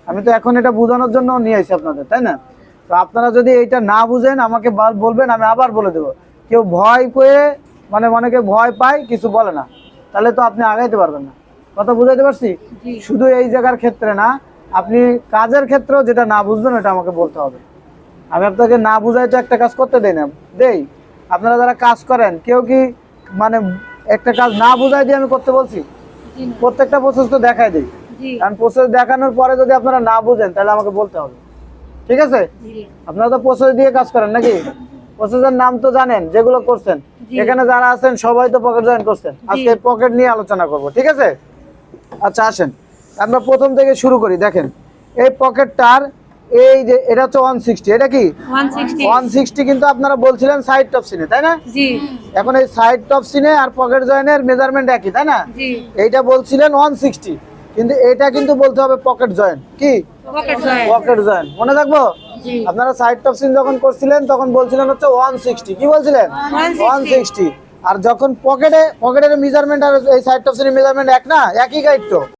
আমি তো এখন এটা বোঝানোর জন্য নিয়ে আসি আপনাদের, তাই না? তো আপনারা যদি এইটা না বুঝেন আমাকে বলবেন, আমি আবার বলে দেবো। কেউ ভয় করে মানে অনেকে ভয় পায়, কিছু বলে না, তাহলে তো আপনি আগাইতে পারবেন না। কথা বুঝাইতে পারছি? শুধু এই জায়গার ক্ষেত্রে না, আপনি কাজের ক্ষেত্রেও যেটা না বুঝবেন ওটা আমাকে বলতে হবে। আমি আপনাকে না বুঝাই তো একটা কাজ করতে দেই না, দেই? আপনারা যারা কাজ করেন কেউ কি মানে একটা কাজ না বুঝাই দিয়ে আমি করতে বলছি? প্রত্যেকটা প্রসেস তো দেখাই দিই, কারণ প্রসেস দেখানোর পরে যদি আপনারা না বুঝেন তাহলে আমাকে বলতে হবে। ঠিক আছে? আপনারা তো প্রসেস দিয়ে কাজ করেন নাকি? প্রসেসের নাম তো জানেন যেগুলো করছেন। এখানে যারা আছেন সবাই তো পকেট জয়েন করছেন। আজকে পকেট নিয়ে আলোচনা করব, ঠিক আছে? আচ্ছা আসেন আমরা প্রথম থেকে শুরু করি। দেখেন এই পকেটটার এই যে এটা হচ্ছে 160, এটা কি 160? কিন্তু আপনারা বলছিলেন সাইড টপ সিনে, তাই না? এখন এই সাইড টপ সিনে আর পকেট জয়েনের মেজারমেন্ট একই, তাই না? এইটা বলছিলেন 160, কিন্তু এটা কিন্তু বলতে হবে পকেট জয়েন। কি পকেট জয়েন? মনে থাকবো? আপনারা সাইড টপ সিন যখন করছিলেন তখন বলছিলেন হচ্ছে 160। কি বলছিলেন? 160। আর যখন পকেটের মেজারমেন্ট আর এই সাইড টপ সিনের মেজারমেন্ট এক না, একই গাইড তো।